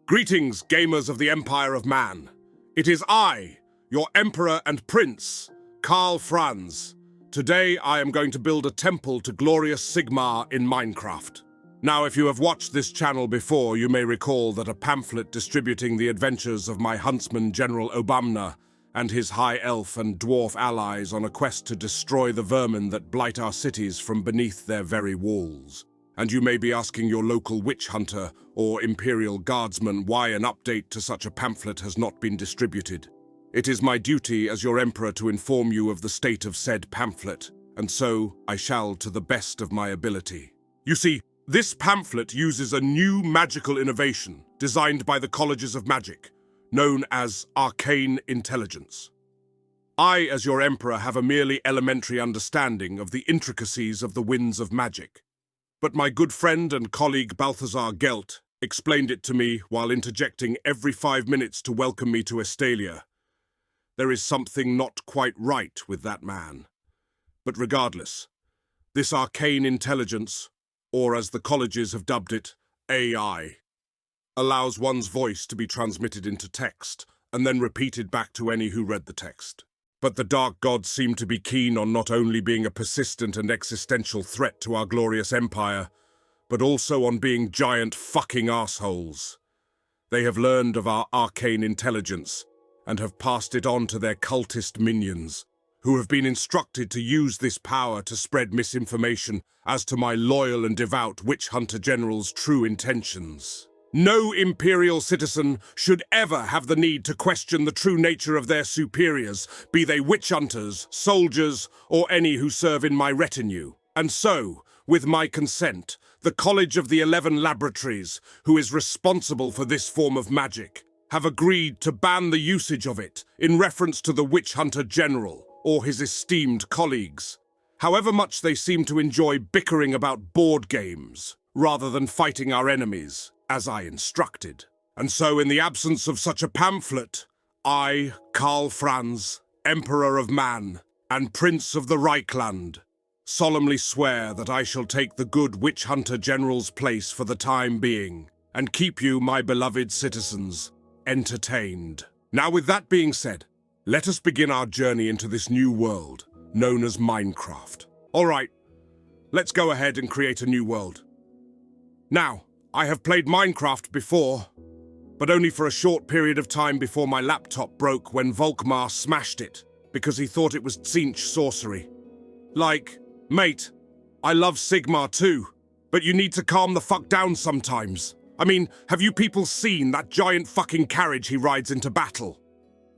Greetings, gamers of the Empire of Man. It is I, your Emperor and Prince, Karl Franz. Today I am going to build a temple to glorious Sigmar in Minecraft. Now, if you have watched this channel before, you may recall that a pamphlet distributing the adventures of my huntsman General Obamna and his high elf and dwarf allies on a quest to destroy the vermin that blight our cities from beneath their very walls. And you may be asking your local witch hunter or imperial guardsman why an update to such a pamphlet has not been distributed. It is my duty as your emperor to inform you of the state of said pamphlet, and so I shall to the best of my ability. You see, this pamphlet uses a new magical innovation designed by the colleges of magic, known as arcane intelligence. I, as your emperor, have a merely elementary understanding of the intricacies of the winds of magic. But my good friend and colleague Balthazar Gelt explained it to me while interjecting every 5 minutes to welcome me to Estalia. There is something not quite right with that man. But regardless, this arcane intelligence, or as the colleges have dubbed it, AI, allows one's voice to be transmitted into text and then repeated back to any who read the text. But the dark gods seem to be keen on not only being a persistent and existential threat to our glorious empire, but also on being giant fucking assholes. They have learned of our arcane intelligence and have passed it on to their cultist minions, who have been instructed to use this power to spread misinformation as to my loyal and devout witch hunter general's true intentions. No imperial citizen should ever have the need to question the true nature of their superiors, be they witch hunters, soldiers, or any who serve in my retinue. And so, with my consent, the College of the 11 Laboratories, who is responsible for this form of magic, have agreed to ban the usage of it in reference to the witch hunter general or his esteemed colleagues. However much they seem to enjoy bickering about board games rather than fighting our enemies, as I instructed. And so, in the absence of such a pamphlet, I, Karl Franz, Emperor of Man and Prince of the Reichland, solemnly swear that I shall take the good witch hunter general's place for the time being, and keep you, my beloved citizens, entertained. Now, with that being said, let us begin our journey into this new world, known as Minecraft. All right, let's go ahead and create a new world. Now, I have played Minecraft before, but only for a short period of time before my laptop broke when Volkmar smashed it because he thought it was Tzeentch sorcery. Like, mate, I love Sigmar too, but you need to calm the fuck down sometimes. I mean, have you people seen that giant fucking carriage he rides into battle?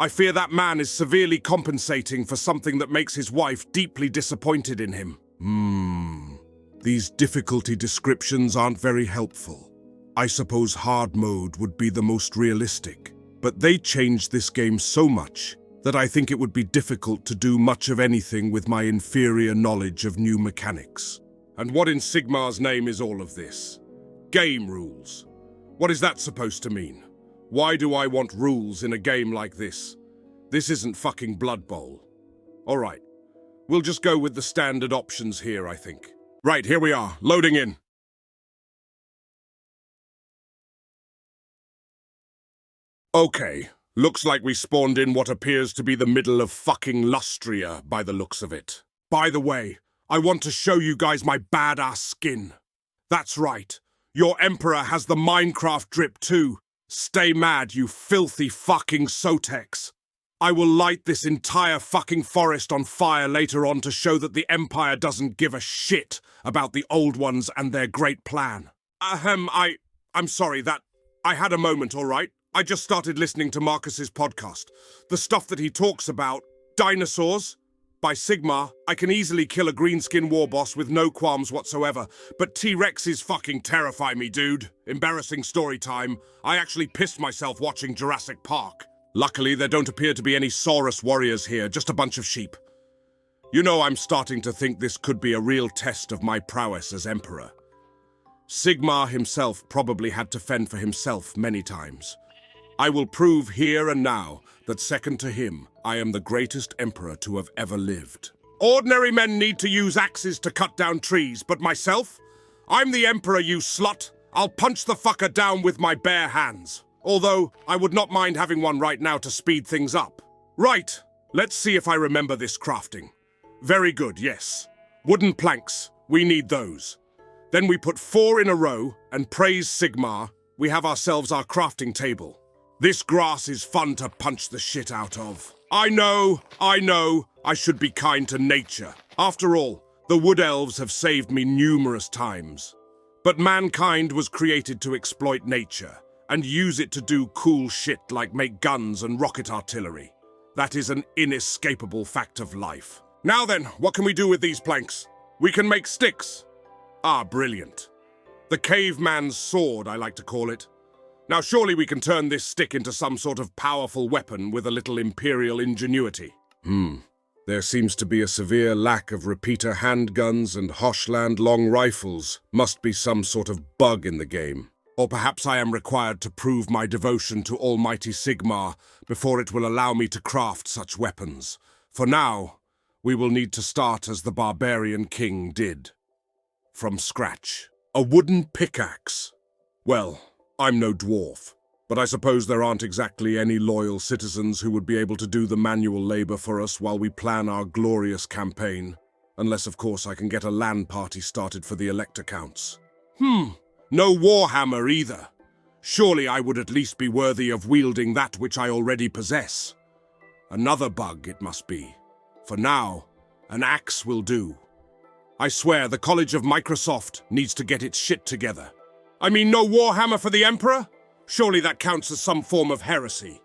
I fear that man is severely compensating for something that makes his wife deeply disappointed in him. These difficulty descriptions aren't very helpful. I suppose hard mode would be the most realistic, but they changed this game so much that I think it would be difficult to do much of anything with my inferior knowledge of new mechanics. And what in Sigmar's name is all of this? Game rules. What is that supposed to mean? Why do I want rules in a game like this? This isn't fucking Blood Bowl. All right, we'll just go with the standard options here, I think. Right, here we are, loading in. Okay, looks like we spawned in what appears to be the middle of fucking Lustria by the looks of it. By the way, I want to show you guys my badass skin. That's right, your emperor has the Minecraft drip too. Stay mad, you filthy fucking Sotex. I will light this entire fucking forest on fire later on to show that the Empire doesn't give a shit about the old ones and their great plan. I'm sorry, I had a moment, all right? I just started listening to Marcus's podcast. The stuff that he talks about, dinosaurs, by Sigmar, I can easily kill a greenskin war boss with no qualms whatsoever, but T-Rexes fucking terrify me, dude. Embarrassing story time. I actually pissed myself watching Jurassic Park. Luckily, there don't appear to be any Saurus warriors here, just a bunch of sheep. You know, I'm starting to think this could be a real test of my prowess as Emperor. Sigmar himself probably had to fend for himself many times. I will prove here and now that second to him, I am the greatest Emperor to have ever lived. Ordinary men need to use axes to cut down trees, but myself? I'm the Emperor, you slut. I'll punch the fucker down with my bare hands. Although, I would not mind having one right now to speed things up. Right, let's see if I remember this crafting. Very good, yes. Wooden planks, we need those. Then we put 4 in a row, and praise Sigmar, we have ourselves our crafting table. This grass is fun to punch the shit out of. I know, I should be kind to nature. After all, the wood elves have saved me numerous times. But mankind was created to exploit nature, and use it to do cool shit like make guns and rocket artillery. That is an inescapable fact of life. Now then, what can we do with these planks? We can make sticks. Ah, brilliant. The caveman's sword, I like to call it. Now surely we can turn this stick into some sort of powerful weapon with a little imperial ingenuity. There seems to be a severe lack of repeater handguns and Hoshland long rifles. Must be some sort of bug in the game. Or perhaps I am required to prove my devotion to Almighty Sigmar before it will allow me to craft such weapons. For now, we will need to start as the barbarian king did. From scratch. A wooden pickaxe. Well, I'm no dwarf, but I suppose there aren't exactly any loyal citizens who would be able to do the manual labor for us while we plan our glorious campaign. Unless, of course, I can get a LAN party started for the Elector Counts. No warhammer either. Surely I would at least be worthy of wielding that which I already possess. Another bug it must be. For now, an axe will do. I swear the College of Microsoft needs to get its shit together. I mean, no warhammer for the Emperor? Surely that counts as some form of heresy.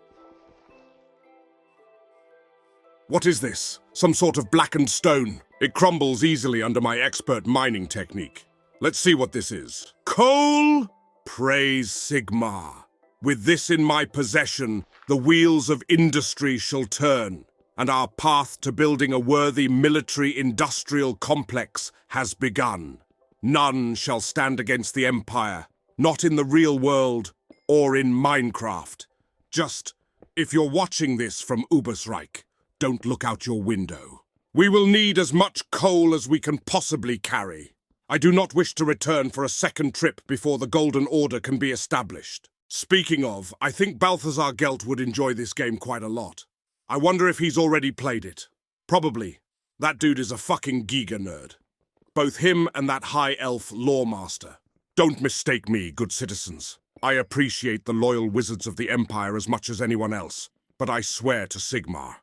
What is this? Some sort of blackened stone. It crumbles easily under my expert mining technique. Let's see what this is. Coal? Praise Sigmar. With this in my possession, the wheels of industry shall turn, and our path to building a worthy military-industrial complex has begun. None shall stand against the Empire, not in the real world or in Minecraft. Just, if you're watching this from Ubersreich, don't look out your window. We will need as much coal as we can possibly carry. I do not wish to return for a second trip before the Golden Order can be established. Speaking of, I think Balthazar Gelt would enjoy this game quite a lot. I wonder if he's already played it. Probably. That dude is a fucking Giga nerd. Both him and that high elf lawmaster. Don't mistake me, good citizens. I appreciate the loyal wizards of the Empire as much as anyone else, but I swear to Sigmar,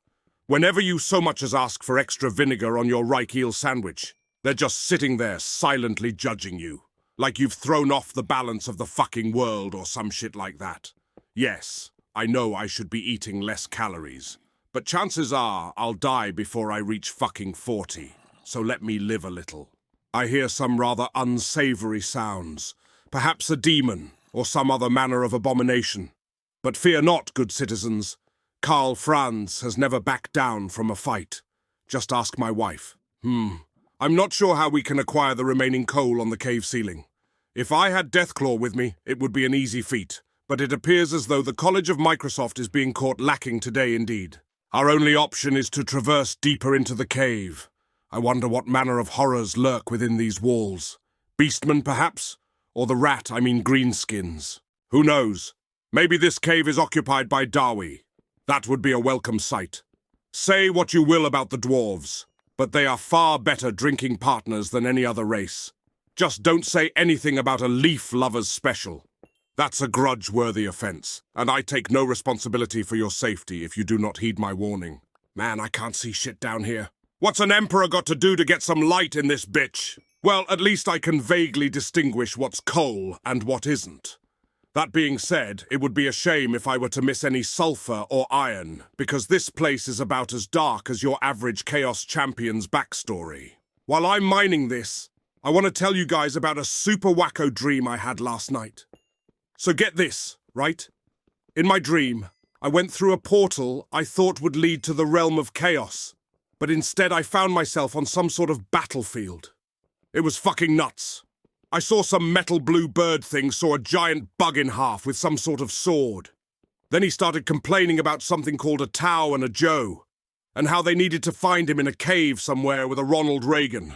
whenever you so much as ask for extra vinegar on your Reich eel sandwich, they're just sitting there silently judging you, like you've thrown off the balance of the fucking world or some shit like that. Yes, I know I should be eating less calories, but chances are I'll die before I reach fucking 40, so let me live a little. I hear some rather unsavory sounds, perhaps a demon or some other manner of abomination. But fear not, good citizens. Karl Franz has never backed down from a fight. Just ask my wife. I'm not sure how we can acquire the remaining coal on the cave ceiling. If I had Deathclaw with me, it would be an easy feat, but it appears as though the College of Microsoft is being caught lacking today indeed. Our only option is to traverse deeper into the cave. I wonder what manner of horrors lurk within these walls. Beastmen, perhaps? Or the rat, I mean greenskins. Who knows? Maybe this cave is occupied by Dawi. That would be a welcome sight. Say what you will about the dwarves, but they are far better drinking partners than any other race. Just don't say anything about a leaf lover's special. That's a grudge-worthy offense, and I take no responsibility for your safety if you do not heed my warning. Man, I can't see shit down here. What's an emperor got to do to get some light in this bitch? Well, at least I can vaguely distinguish what's coal and what isn't. That being said, it would be a shame if I were to miss any sulfur or iron, because this place is about as dark as your average Chaos Champion's backstory. While I'm mining this, I want to tell you guys about a super wacko dream I had last night. So get this, right? In my dream, I went through a portal I thought would lead to the realm of chaos, but instead I found myself on some sort of battlefield. It was fucking nuts. I saw some metal blue bird thing saw a giant bug in half with some sort of sword. Then he started complaining about something called a Tau and a Joe, and how they needed to find him in a cave somewhere with a Ronald Reagan.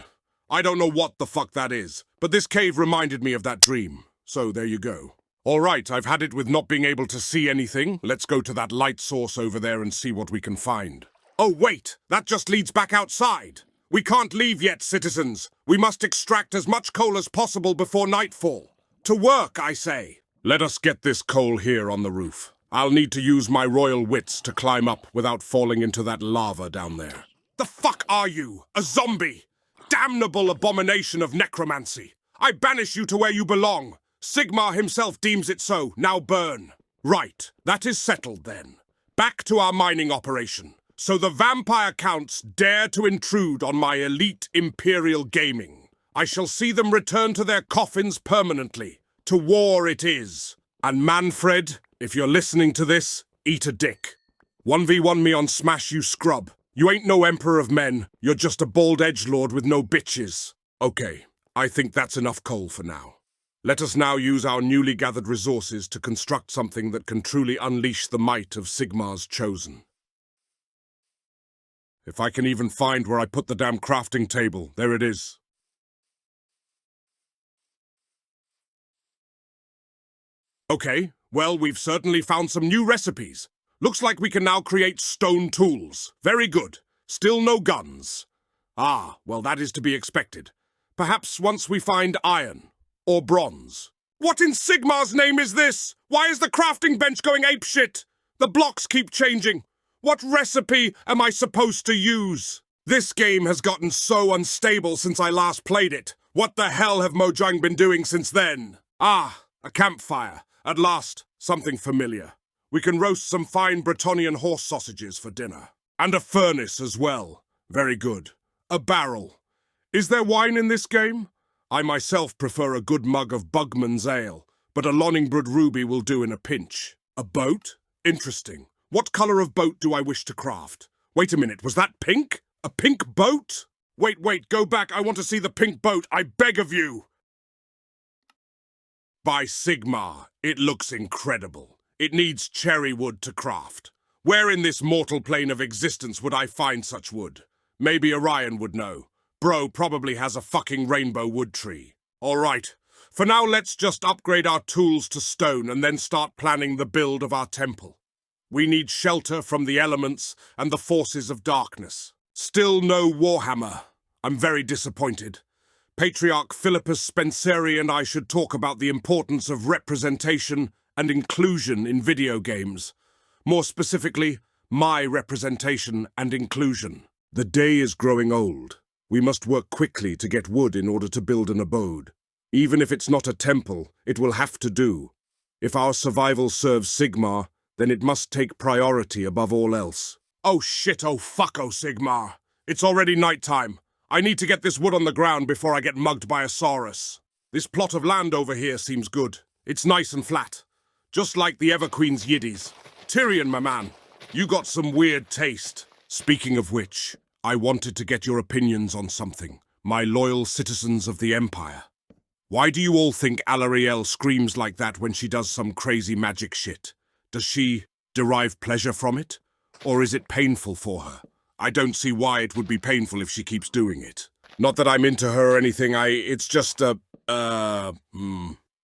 I don't know what the fuck that is, but this cave reminded me of that dream, so there you go. All right, I've had it with not being able to see anything. Let's go to that light source over there and see what we can find. Oh, wait! That just leads back outside! We can't leave yet, citizens. We must extract as much coal as possible before nightfall. To work, I say. Let us get this coal here on the roof. I'll need to use my royal wits to climb up without falling into that lava down there. The fuck are you? A zombie? Damnable abomination of necromancy! I banish you to where you belong. Sigmar himself deems it so. Now burn. Right, that is settled then. Back to our mining operation. So the vampire counts dare to intrude on my elite imperial gaming. I shall see them return to their coffins permanently. To war it is. And Manfred, if you're listening to this, eat a dick. 1v1 me on Smash, you scrub. You ain't no emperor of men. You're just a bald edgelord with no bitches. Okay, I think that's enough coal for now. Let us now use our newly gathered resources to construct something that can truly unleash the might of Sigmar's chosen. If I can even find where I put the damn crafting table, there it is. Okay, well, we've certainly found some new recipes. Looks like we can now create stone tools. Very good. Still no guns. Ah, well, that is to be expected. Perhaps once we find iron. Or bronze. What in Sigmar's name is this? Why is the crafting bench going apeshit? The blocks keep changing. What recipe am I supposed to use? This game has gotten so unstable since I last played it. What the hell have Mojang been doing since then? Ah, a campfire. At last, something familiar. We can roast some fine Bretonnian horse sausages for dinner. And a furnace as well. Very good. A barrel. Is there wine in this game? I myself prefer a good mug of Bugman's ale, but a Lonningbrood Ruby will do in a pinch. A boat? Interesting. What color of boat do I wish to craft? Wait a minute, was that pink? A pink boat? Wait, go back. I want to see the pink boat. I beg of you. By Sigmar, it looks incredible. It needs cherry wood to craft. Where in this mortal plane of existence would I find such wood? Maybe Orion would know. Bro probably has a fucking rainbow wood tree. All right, for now let's just upgrade our tools to stone and then start planning the build of our temple. We need shelter from the elements and the forces of darkness. Still no Warhammer. I'm very disappointed. Patriarch Philippus Spenceri and I should talk about the importance of representation and inclusion in video games. More specifically, my representation and inclusion. The day is growing old. We must work quickly to get wood in order to build an abode. Even if it's not a temple, it will have to do. If our survival serves Sigmar, then it must take priority above all else. Oh shit, oh fuck, oh Sigmar. It's already nighttime. I need to get this wood on the ground before I get mugged by a Saurus. This plot of land over here seems good. It's nice and flat. Just like the Everqueen's yiddies. Tyrion, my man, you got some weird taste. Speaking of which, I wanted to get your opinions on something, my loyal citizens of the Empire. Why do you all think Alarielle screams like that when she does some crazy magic shit? Does she derive pleasure from it? Or is it painful for her? I don't see why it would be painful if she keeps doing it. Not that I'm into her or anything, it's just don't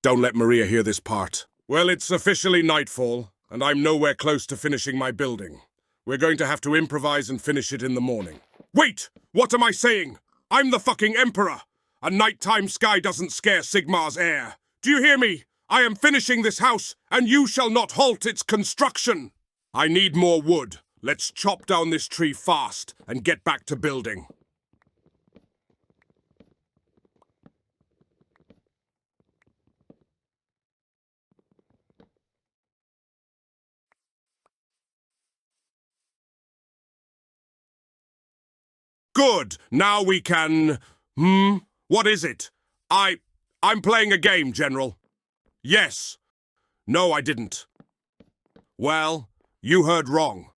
let Maria hear this part. Well, it's officially nightfall, and I'm nowhere close to finishing my building. We're going to have to improvise and finish it in the morning. Wait! What am I saying? I'm the fucking Emperor! A nighttime sky doesn't scare Sigmar's heir. Do you hear me? I am finishing this house, and you shall not halt its construction! I need more wood. Let's chop down this tree fast and get back to building. Good. Now we can... What is it? I'm playing a game, General. Yes. No, I didn't. Well, you heard wrong.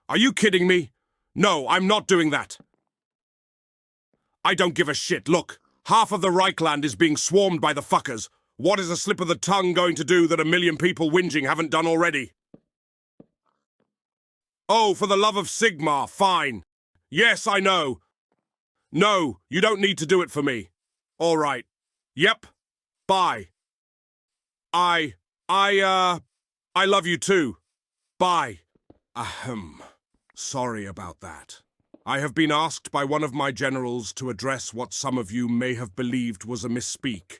Are you kidding me? No, I'm not doing that. I don't give a shit. Look, half of the Reichland is being swarmed by the fuckers. What is a slip of the tongue going to do that a million people whinging haven't done already? Oh, for the love of Sigmar, fine. Yes, I know. No, you don't need to do it for me. All right. Yep. Bye. I love you too. Bye. Ahem. Sorry about that. I have been asked by one of my generals to address what some of you may have believed was a misspeak.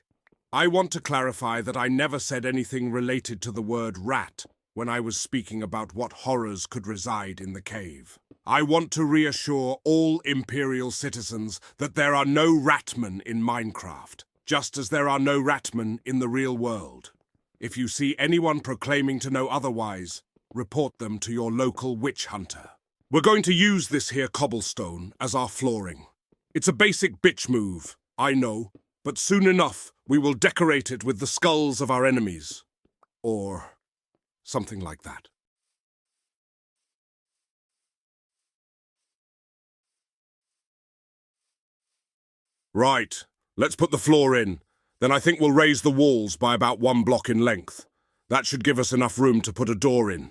I want to clarify that I never said anything related to the word rat when I was speaking about what horrors could reside in the cave. I want to reassure all Imperial citizens that there are no ratmen in Minecraft, just as there are no ratmen in the real world. If you see anyone proclaiming to know otherwise, report them to your local witch hunter. We're going to use this here cobblestone as our flooring. It's a basic bitch move, I know, but soon enough we will decorate it with the skulls of our enemies. Or something like that. Right, let's put the floor in. Then I think we'll raise the walls by about 1 block in length. That should give us enough room to put a door in.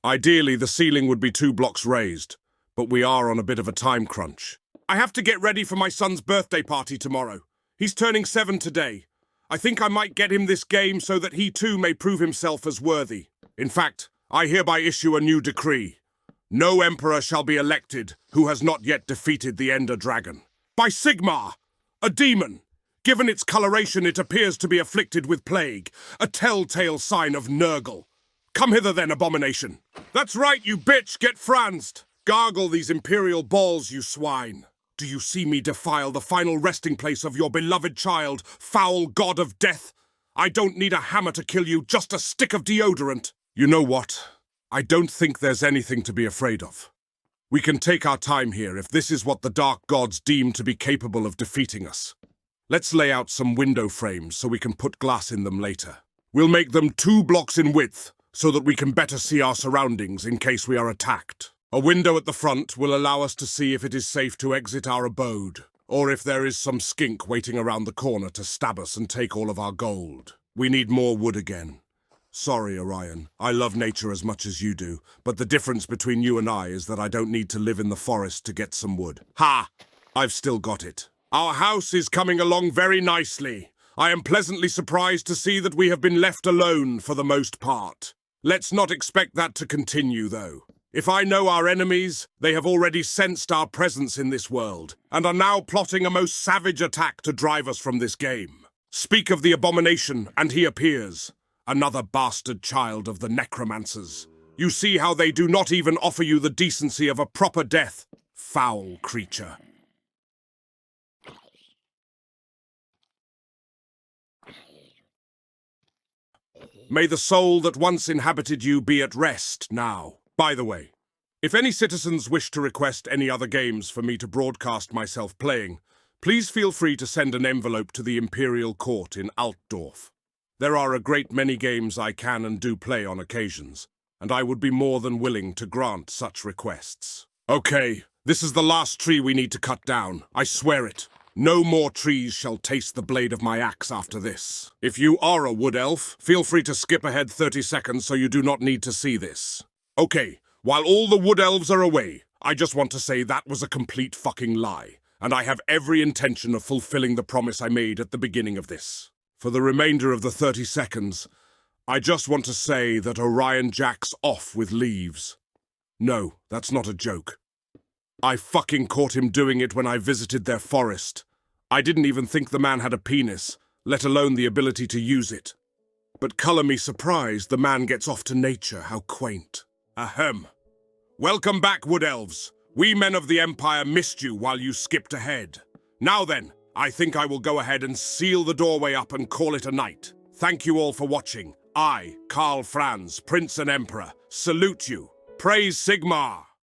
Ideally, the ceiling would be 2 blocks raised, but we are on a bit of a time crunch. I have to get ready for my son's birthday party tomorrow. He's turning 7 today. I think I might get him this game so that he too may prove himself as worthy. In fact, I hereby issue a new decree. No emperor shall be elected who has not yet defeated the Ender Dragon. By Sigmar, a demon. Given its coloration, it appears to be afflicted with plague, a telltale sign of Nurgle. Come hither then, abomination. That's right, you bitch, get Franzed. Gargle these imperial balls, you swine. Do you see me defile the final resting place of your beloved child, foul god of death? I don't need a hammer to kill you, just a stick of deodorant. You know what? I don't think there's anything to be afraid of. We can take our time here if this is what the dark gods deem to be capable of defeating us. Let's lay out some window frames so we can put glass in them later. We'll make them 2 blocks in width so that we can better see our surroundings in case we are attacked. A window at the front will allow us to see if it is safe to exit our abode, or if there is some skink waiting around the corner to stab us and take all of our gold. We need more wood again. Sorry, Orion. I love nature as much as you do, but the difference between you and I is that I don't need to live in the forest to get some wood. Ha! I've still got it. Our house is coming along very nicely. I am pleasantly surprised to see that we have been left alone for the most part. Let's not expect that to continue, though. If I know our enemies, they have already sensed our presence in this world, and are now plotting a most savage attack to drive us from this game. Speak of the abomination, and he appears. Another bastard child of the necromancers. You see how they do not even offer you the decency of a proper death, foul creature. May the soul that once inhabited you be at rest now. By the way, if any citizens wish to request any other games for me to broadcast myself playing, please feel free to send an envelope to the Imperial Court in Altdorf. There are a great many games I can and do play on occasions, and I would be more than willing to grant such requests. Okay, this is the last tree we need to cut down. I swear it. No more trees shall taste the blade of my axe after this. If you are a wood elf, feel free to skip ahead 30 seconds so you do not need to see this. Okay, while all the wood elves are away, I just want to say that was a complete fucking lie, and I have every intention of fulfilling the promise I made at the beginning of this. For the remainder of the 30 seconds, I just want to say that Orion jacks off with leaves. No, that's not a joke. I fucking caught him doing it when I visited their forest. I didn't even think the man had a penis, let alone the ability to use it. But colour me surprised the man gets off to nature, how quaint. Ahem. Welcome back, wood elves. We men of the Empire missed you while you skipped ahead. Now then, I think I will go ahead and seal the doorway up and call it a night. Thank you all for watching. I, Karl Franz, Prince and Emperor, salute you. Praise Sigmar!